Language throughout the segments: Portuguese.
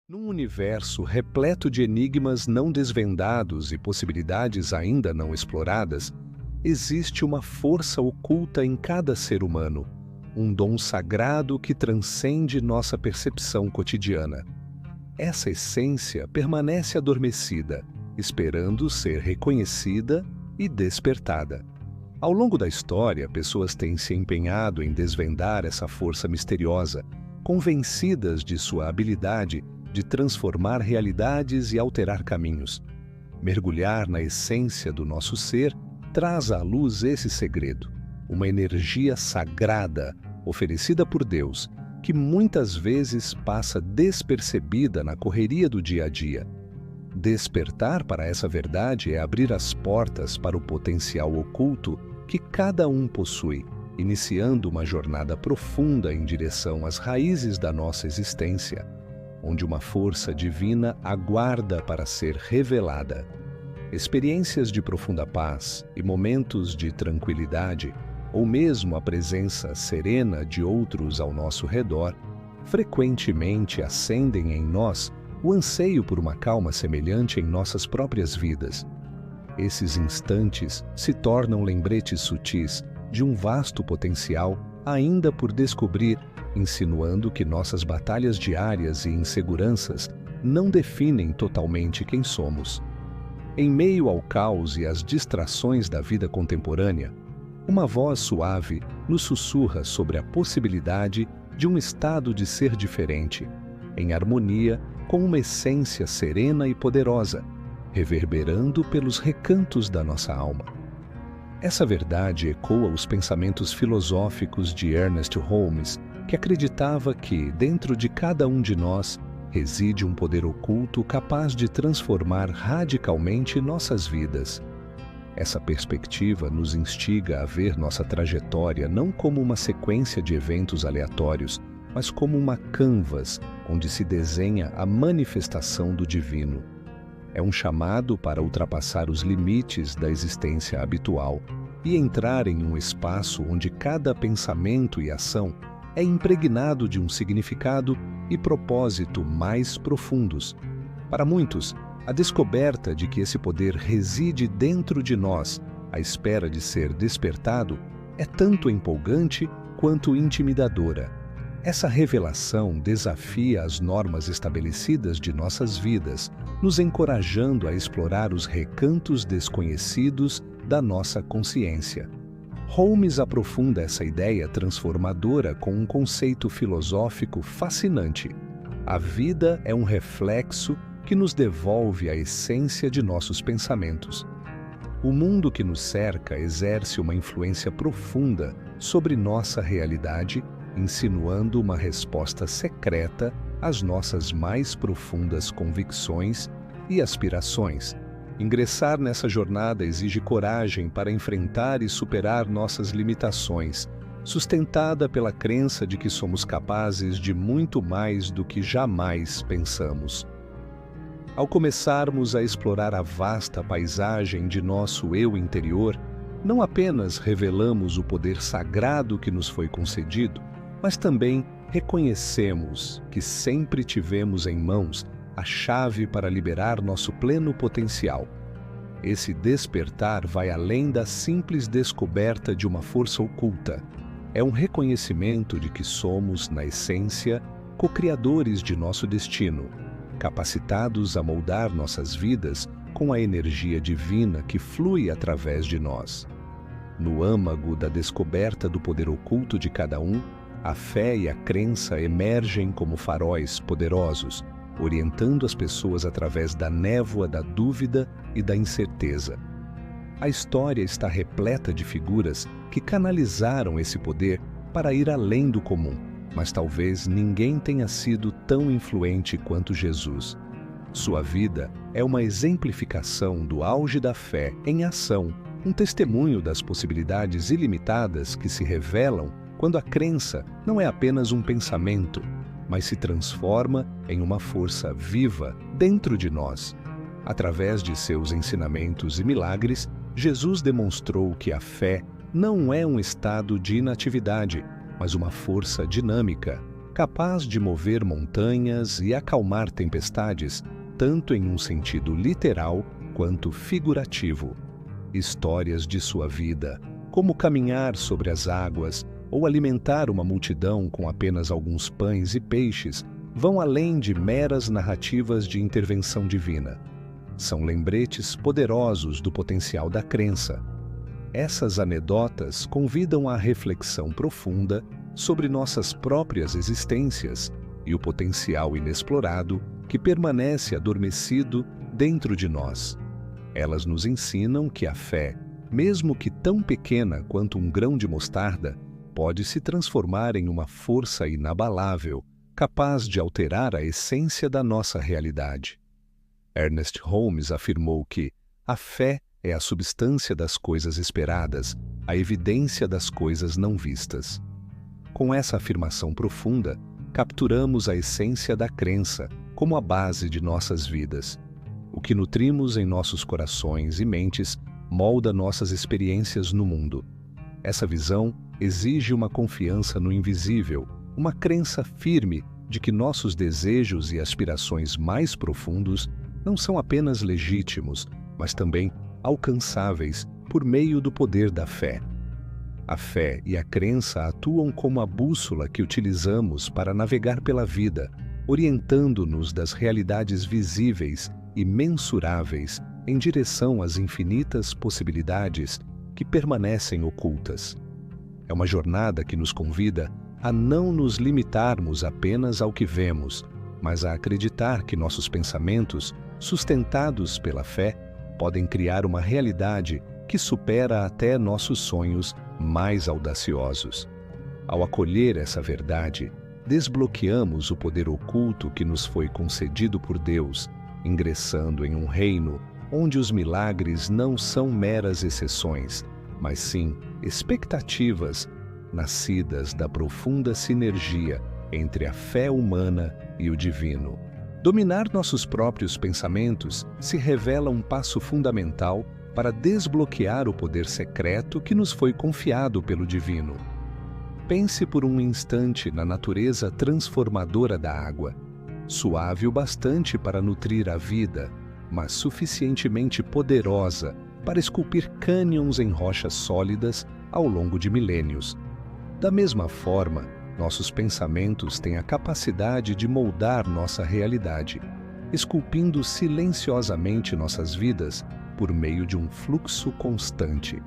Num universo repleto de enigmas não desvendados e possibilidades ainda não exploradas, existe uma força oculta em cada ser humano, um dom sagrado que transcende nossa percepção cotidiana. Essa essência permanece adormecida, esperando ser reconhecida e despertada. Ao longo da história, pessoas têm se empenhado em desvendar essa força misteriosa, convencidas de sua habilidade de transformar realidades e alterar caminhos. Mergulhar na essência do nosso ser traz à luz esse segredo, uma energia sagrada oferecida por Deus, que muitas vezes passa despercebida na correria do dia a dia. Despertar para essa verdade é abrir as portas para o potencial oculto que cada um possui, iniciando uma jornada profunda em direção às raízes da nossa existência, onde uma força divina aguarda para ser revelada. Experiências de profunda paz e momentos de tranquilidade, ou mesmo a presença serena de outros ao nosso redor, frequentemente acendem em nós o anseio por uma calma semelhante em nossas próprias vidas. Esses instantes se tornam lembretes sutis de um vasto potencial ainda por descobrir, insinuando que nossas batalhas diárias e inseguranças não definem totalmente quem somos. Em meio ao caos e às distrações da vida contemporânea, uma voz suave nos sussurra sobre a possibilidade de um estado de ser diferente, em harmonia com uma essência serena e poderosa, reverberando pelos recantos da nossa alma. Essa verdade ecoa os pensamentos filosóficos de Ernest Holmes, que acreditava que, dentro de cada um de nós, reside um poder oculto capaz de transformar radicalmente nossas vidas. Essa perspectiva nos instiga a ver nossa trajetória não como uma sequência de eventos aleatórios, mas como uma canvas onde se desenha a manifestação do divino. É um chamado para ultrapassar os limites da existência habitual e entrar em um espaço onde cada pensamento e ação é impregnado de um significado e propósito mais profundos. Para muitos, a descoberta de que esse poder reside dentro de nós, à espera de ser despertado, é tanto empolgante quanto intimidadora. Essa revelação desafia as normas estabelecidas de nossas vidas, nos encorajando a explorar os recantos desconhecidos da nossa consciência. Holmes aprofunda essa ideia transformadora com um conceito filosófico fascinante. A vida é um reflexo que nos devolve a essência de nossos pensamentos. O mundo que nos cerca exerce uma influência profunda sobre nossa realidade, insinuando uma resposta secreta às nossas mais profundas convicções e aspirações. Ingressar nessa jornada exige coragem para enfrentar e superar nossas limitações, sustentada pela crença de que somos capazes de muito mais do que jamais pensamos. Ao começarmos a explorar a vasta paisagem de nosso eu interior, não apenas revelamos o poder sagrado que nos foi concedido, mas também reconhecemos que sempre tivemos em mãos a chave para liberar nosso pleno potencial. Esse despertar vai além da simples descoberta de uma força oculta. É um reconhecimento de que somos, na essência, co-criadores de nosso destino, capacitados a moldar nossas vidas com a energia divina que flui através de nós. No âmago da descoberta do poder oculto de cada um, a fé e a crença emergem como faróis poderosos, orientando as pessoas através da névoa da dúvida e da incerteza. A história está repleta de figuras que canalizaram esse poder para ir além do comum, mas talvez ninguém tenha sido tão influente quanto Jesus. Sua vida é uma exemplificação do auge da fé em ação, um testemunho das possibilidades ilimitadas que se revelam quando a crença não é apenas um pensamento, mas se transforma em uma força viva dentro de nós. Através de seus ensinamentos e milagres, Jesus demonstrou que a fé não é um estado de inatividade, mas uma força dinâmica, capaz de mover montanhas e acalmar tempestades, tanto em um sentido literal quanto figurativo. Histórias de sua vida, como caminhar sobre as águas ou alimentar uma multidão com apenas alguns pães e peixes, vão além de meras narrativas de intervenção divina. São lembretes poderosos do potencial da crença. Essas anedotas convidam à reflexão profunda sobre nossas próprias existências e o potencial inexplorado que permanece adormecido dentro de nós. Elas nos ensinam que a fé, mesmo que tão pequena quanto um grão de mostarda, pode se transformar em uma força inabalável, capaz de alterar a essência da nossa realidade. Ernest Holmes afirmou que a fé é a substância das coisas esperadas, a evidência das coisas não vistas. Com essa afirmação profunda, capturamos a essência da crença como a base de nossas vidas. O que nutrimos em nossos corações e mentes molda nossas experiências no mundo. Essa visão exige uma confiança no invisível, uma crença firme de que nossos desejos e aspirações mais profundos não são apenas legítimos, mas também alcançáveis por meio do poder da fé. A fé e a crença atuam como a bússola que utilizamos para navegar pela vida, orientando-nos das realidades visíveis e mensuráveis em direção às infinitas possibilidades que permanecem ocultas. É uma jornada que nos convida a não nos limitarmos apenas ao que vemos, mas a acreditar que nossos pensamentos, sustentados pela fé, podem criar uma realidade que supera até nossos sonhos mais audaciosos. Ao acolher essa verdade, desbloqueamos o poder oculto que nos foi concedido por Deus, ingressando em um reino onde os milagres não são meras exceções, mas sim expectativas nascidas da profunda sinergia entre a fé humana e o divino. Dominar nossos próprios pensamentos se revela um passo fundamental para desbloquear o poder secreto que nos foi confiado pelo divino. Pense por um instante na natureza transformadora da água, suave o bastante para nutrir a vida, mas suficientemente poderosa para esculpir cânions em rochas sólidas ao longo de milênios. Da mesma forma, nossos pensamentos têm a capacidade de moldar nossa realidade, esculpindo silenciosamente nossas vidas por meio de um fluxo constante.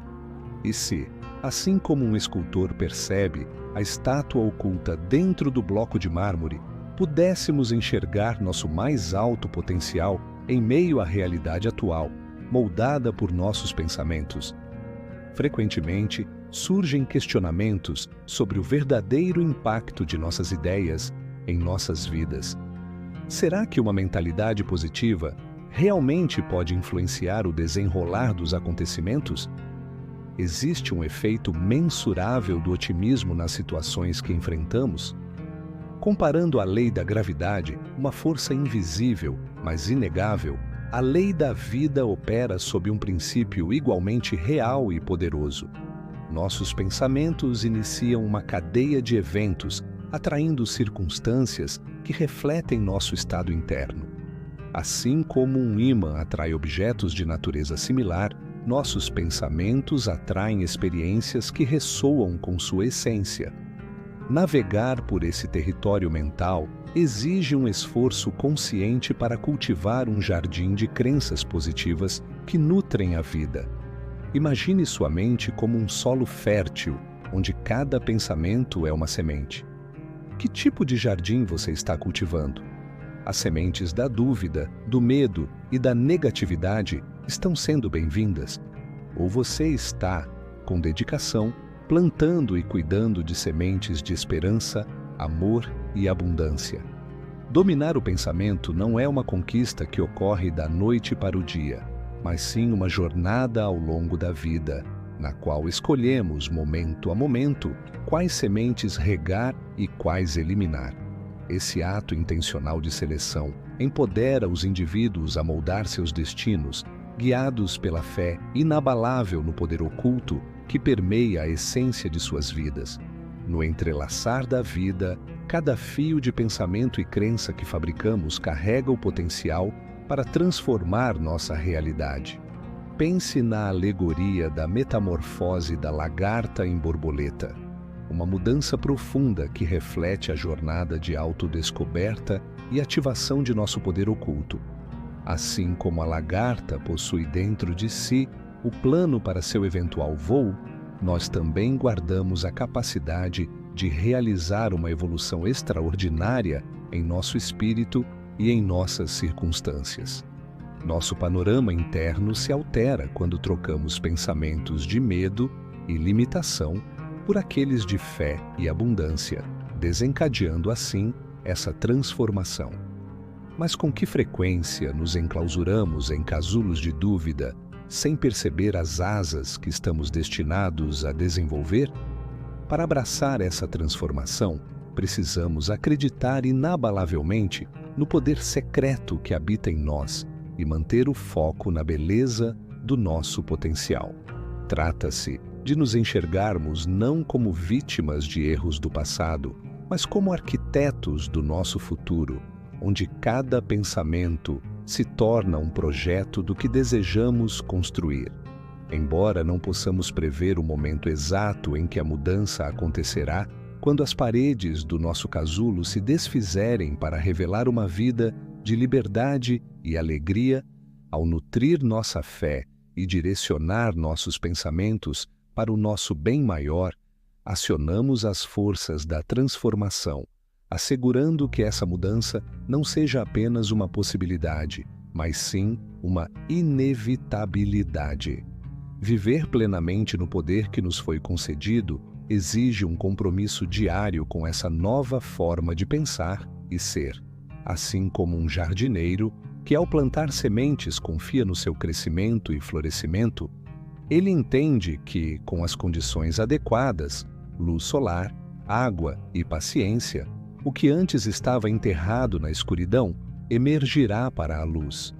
E se, assim como um escultor percebe a estátua oculta dentro do bloco de mármore, pudéssemos enxergar nosso mais alto potencial em meio à realidade atual, moldada por nossos pensamentos? Frequentemente, surgem questionamentos sobre o verdadeiro impacto de nossas ideias em nossas vidas. Será que uma mentalidade positiva realmente pode influenciar o desenrolar dos acontecimentos? Existe um efeito mensurável do otimismo nas situações que enfrentamos? Comparando a lei da gravidade, uma força invisível, mas inegável, a lei da vida opera sob um princípio igualmente real e poderoso. Nossos pensamentos iniciam uma cadeia de eventos, atraindo circunstâncias que refletem nosso estado interno. Assim como um ímã atrai objetos de natureza similar, nossos pensamentos atraem experiências que ressoam com sua essência. Navegar por esse território mental exige um esforço consciente para cultivar um jardim de crenças positivas que nutrem a vida. Imagine sua mente como um solo fértil, onde cada pensamento é uma semente. Que tipo de jardim você está cultivando? As sementes da dúvida, do medo e da negatividade estão sendo bem-vindas? Ou você está, com dedicação, plantando e cuidando de sementes de esperança, amor e abundância? Dominar o pensamento não é uma conquista que ocorre da noite para o dia, mas sim uma jornada ao longo da vida, na qual escolhemos, momento a momento, quais sementes regar e quais eliminar. Esse ato intencional de seleção empodera os indivíduos a moldar seus destinos, guiados pela fé inabalável no poder oculto que permeia a essência de suas vidas. No entrelaçar da vida, Cada fio de pensamento e crença que fabricamos carrega o potencial para transformar nossa realidade. Pense na alegoria da metamorfose da lagarta em borboleta, uma mudança profunda que reflete a jornada de autodescoberta e ativação de nosso poder oculto. Assim como a lagarta possui dentro de si o plano para seu eventual voo, nós também guardamos a capacidade de realizar uma evolução extraordinária em nosso espírito e em nossas circunstâncias. Nosso panorama interno se altera quando trocamos pensamentos de medo e limitação por aqueles de fé e abundância, desencadeando assim essa transformação. Mas com que frequência nos enclausuramos em casulos de dúvida, sem perceber as asas que estamos destinados a desenvolver? Para abraçar essa transformação, precisamos acreditar inabalavelmente no poder secreto que habita em nós e manter o foco na beleza do nosso potencial. Trata-se de nos enxergarmos não como vítimas de erros do passado, mas como arquitetos do nosso futuro, onde cada pensamento se torna um projeto do que desejamos construir. Embora não possamos prever o momento exato em que a mudança acontecerá, quando as paredes do nosso casulo se desfizerem para revelar uma vida de liberdade e alegria, ao nutrir nossa fé e direcionar nossos pensamentos para o nosso bem maior, acionamos as forças da transformação, assegurando que essa mudança não seja apenas uma possibilidade, mas sim uma inevitabilidade. Viver plenamente no poder que nos foi concedido exige um compromisso diário com essa nova forma de pensar e ser. Assim como um jardineiro que, ao plantar sementes, confia no seu crescimento e florescimento, ele entende que, com as condições adequadas, luz solar, água e paciência, o que antes estava enterrado na escuridão emergirá para a luz.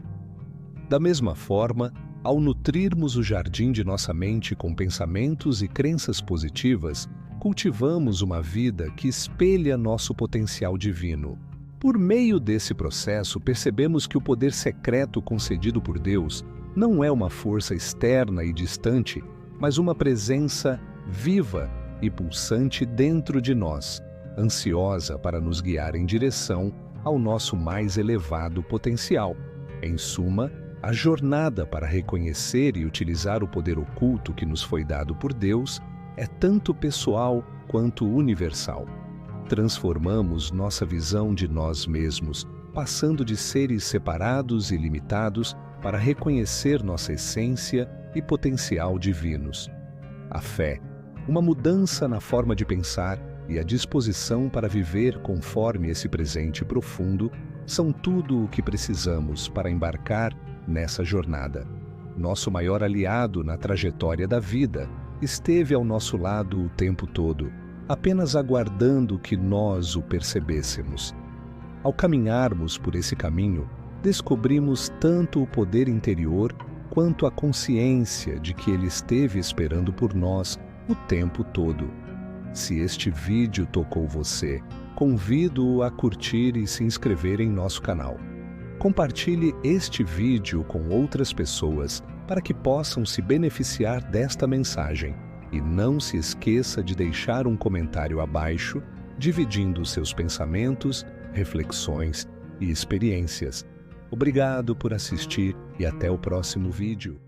Da mesma forma, ao nutrirmos o jardim de nossa mente com pensamentos e crenças positivas, cultivamos uma vida que espelha nosso potencial divino. Por meio desse processo, percebemos que o poder secreto concedido por Deus não é uma força externa e distante, mas uma presença viva e pulsante dentro de nós, ansiosa para nos guiar em direção ao nosso mais elevado potencial. Em suma, a jornada para reconhecer e utilizar o poder oculto que nos foi dado por Deus é tanto pessoal quanto universal. Transformamos nossa visão de nós mesmos, passando de seres separados e limitados para reconhecer nossa essência e potencial divinos. A fé, uma mudança na forma de pensar e a disposição para viver conforme esse presente profundo são tudo o que precisamos para embarcar nessa jornada. Nosso maior aliado na trajetória da vida esteve ao nosso lado o tempo todo, apenas aguardando que nós o percebêssemos. Ao caminharmos por esse caminho, descobrimos tanto o poder interior quanto a consciência de que ele esteve esperando por nós o tempo todo. Se este vídeo tocou você, convido-o a curtir e se inscrever em nosso canal. Compartilhe este vídeo com outras pessoas para que possam se beneficiar desta mensagem e não se esqueça de deixar um comentário abaixo, dividindo seus pensamentos, reflexões e experiências. Obrigado por assistir e até o próximo vídeo.